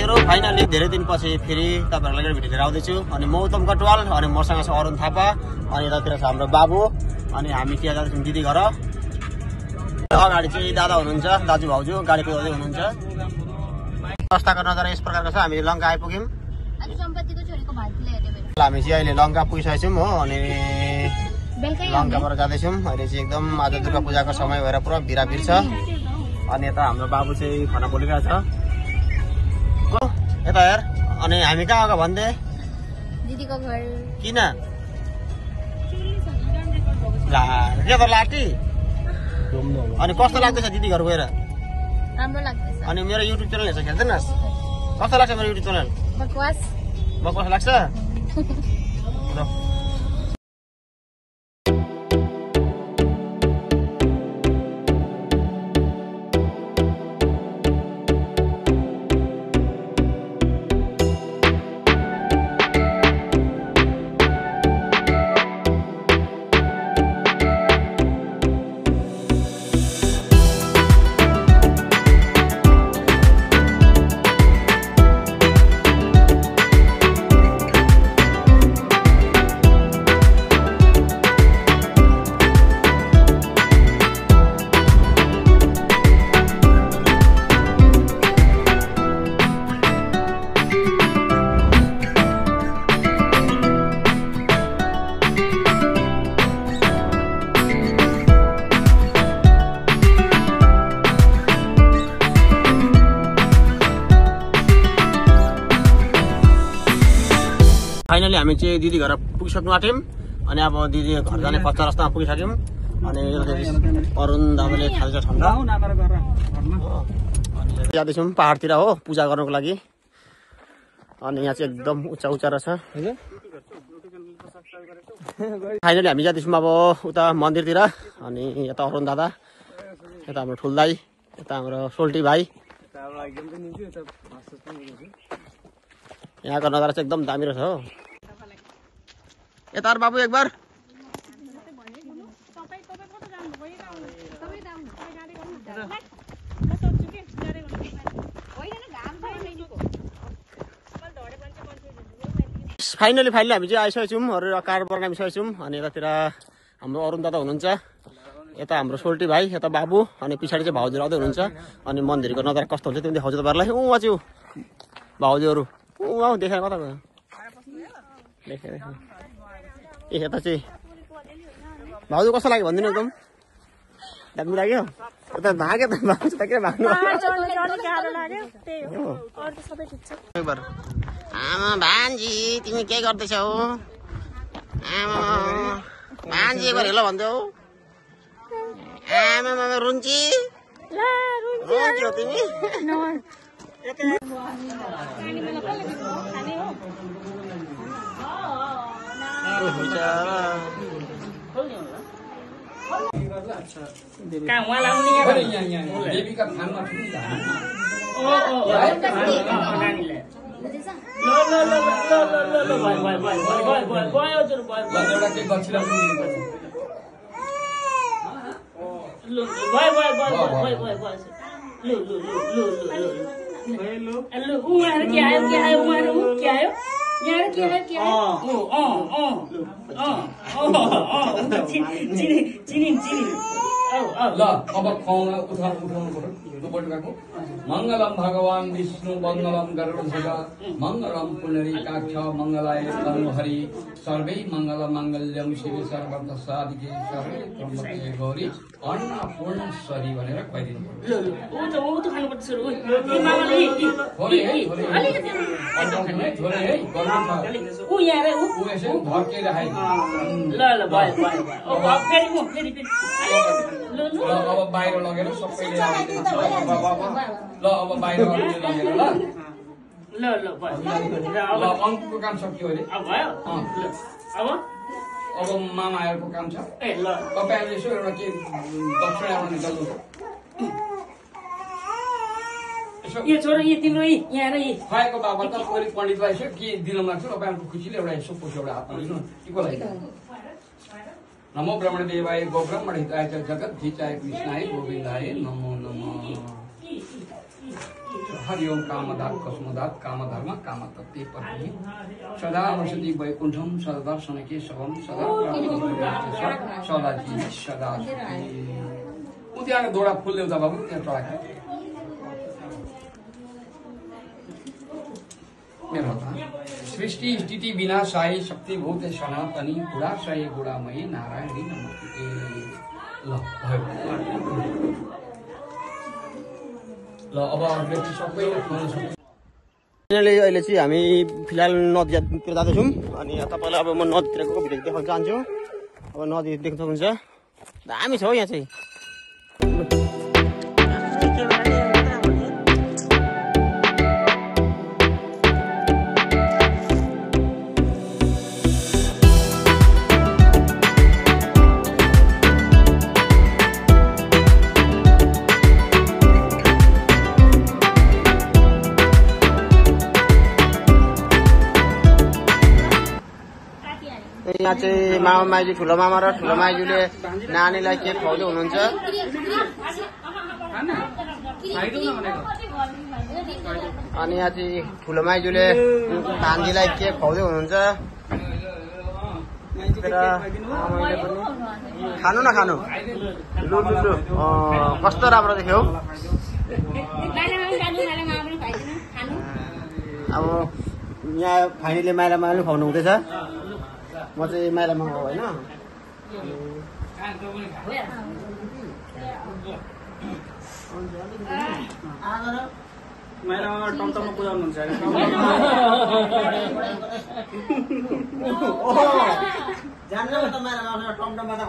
साथीहरु फाइनली धेरै दिनपछि फेरि तपाईहरुलाई एउटा भिडियो लिएर आउँदैछु अनि म उत्तम कटवाल अनि मसँग छ अरुण थापा अनि यतातिर छ हाम्रो बाबु अनि हामी त्यहाँ जाँदैछौँ दिदी घर अगाडि चाहिँ दादा हुनुहुन्छ दाजु भाउजू गाडी कुदाउँदै हुनुहुन्छ अवस्थाको नजारा यस प्रकारको छ हामी लङ्का आइपुग्यौँ हामी चाहिँ अहिले लङ्का पुगिसकेको छौँ हो अनि लङ्काबाट जाँदैछौँ अहिले चाहिँ एकदम आज दुर्गा पूजाको समय भएर पुरा भिराभिड छ अनि यता हाम्रो बाबु चाहिँ खाना बोलिरहेको छ यता हेर अनि हामी कहाँ आएको भन्दै दिदीको घर किन के त लाटी अनि कस्तो लाग्दैछ दिदी घर गएर राम्रो लाग्दैछ अनि मेरो युट्युब च्यानल हेर्छ हेर्दैनस् कस्तो लाग्छ मेरो युट्युब च्यानल बकवास लाग्छ फाइनली हामी चाहिँ दिदी घर पुगिसक्नु आँट्यौँ अनि अब दिदी घर जाने कच्चा रास्तामा पुगिसक्यौँ अनि अरुण दादाले खाल्छ ठन्डा जाँदैछौँ पहाडतिर हो पूजा गर्नुको लागि अनि यहाँ चाहिँ एकदम उच्चा उच्चा रहेछ फाइनली हामी जाँदैछौँ अब उता मन्दिरतिर अनि यता अरुण दादा यता हाम्रो ठुल्दाई यता हाम्रो सोल्टी भाइ यहाँको नजारा चाहिँ एकदम दामी रहेछ हो यता बाबु एक बार फाइनली हामी चाहिँ आइसकेको छौँ अरू कार बनाइसकेको छौँ अनि यतातिर हाम्रो अरुण दादा हुनुहुन्छ यता हाम्रो सोल्टी भाइ यता बाबु अनि पछाडि चाहिँ भाउजू आउँदै हुनुहुन्छ अनि मन्दिरको नजारा कस्तो हुन्छ त्यो देखाउँछु तपाईँहरूलाई अझै भाउजूहरू देखाएर कता गयो देखेर ए यता चाहिँ भाउजू कस्तो लाग्यो भनिदिनु एकदम दामी लाग्यो उता भाग्यो त भाउजू त के भाग्नु आमा भान्जी तिमी के गर्दैछौ आमा भान्जी एकबार हेलो भन्छौ आमा मामा रुन्ची रुन्ची हो तिमी मंगलम भगवान विष्णु मंगलम गरुड़ध्वज मंगलम पुंडरीकाक्ष मंगलाय तनुहरि सर्वे मंगल मंगल्यम शिवे सर्वत्र साधिके सर्वे ब्रह्मके गौरी अन्नपूर्णेश्वरी भनेर खुवाइदिनु अब बाहिर लगेर सबैले ल अब बाहिर लगेर ल अङ्कको काम सक्यो अरे अब मामाहरूको काम छ तपाईँहरूले यसो एउटा के दक्षिणा निकाल्नु ये छोरा ये तिम्रो यहाँ र खुवाएको बाबा त परि पण्डितलाई यसो के दिन लाग्छ तपाईँहरूको खुसीले एउटा यसो पोसो एउटा हातमा लिनु के लागि नमो ब्रह्मण देवाय गोब्रह्मण हिताय च जगत हिताय कृष्णाय गोविन्दाय नमो नमः हरि ओम कामदात कस्मदात कामधर्म कामतत्ते पत्नी सदा वसति वैकुण्ठम सदा दर्शनके शवम सदा सदाजी सदा ऊ त्यहाँ दोडा फुल देउता बाबु त्यहाँ चढाएको मेरो सृष्टि स्थिति विनाशाय शक्तिभूत सनातनी गुणाशय गुणामयी नारायणी नमस्ते ल भयो ल अब व्यक्ति सबै अहिले चाहिँ हामी फिलहाल नदीतिर जाँदैछौँ अनि तपाईँलाई अब म नदीतिरको भिडियो देखाउन चाहन्छु अब नदी देख्न सक्नुहुन्छ दामी छ हौ यहाँ चाहिँ यहाँ चाहिँ मामा माइजू ठुलो मामा र ठुलो माइजूले नानीलाई के खुवाउँदै हुनुहुन्छ अनि यहाँ चाहिँ ठुलो माइजूले भान्जीलाई के खुवाउँदै हुनुहुन्छ खानु न खानु लु लु लु कस्तो राम्रो देख्यो अब यहाँ फाइनली माइला माइला खुवाउनु हुँदैछ म चाहिँ माइलामा हो होइन माइलामा टमटममा कुदाउनुहुन्छ जान्नु त माइलामा टमटममा त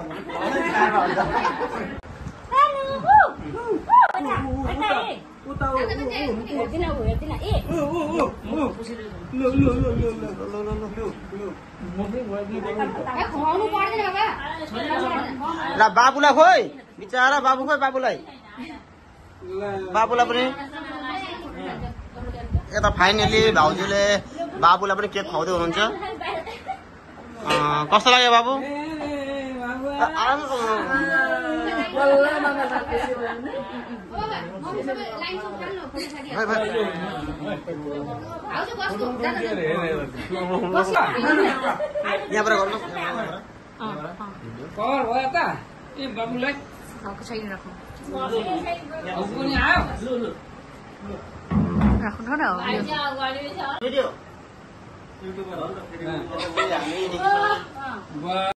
ल बाबुलाई खोइ बिचारा बाबु खोइ बाबुलाई पनि यता फाइनली भाउजूले बाबुलाई पनि केक खुवाउँदै हुनुहुन्छ कस्तो लाग्यो बाबु यहाँबाट गर्नु भयो त ए बाबुलाई छैन राख्नु राख्नु न भिडियो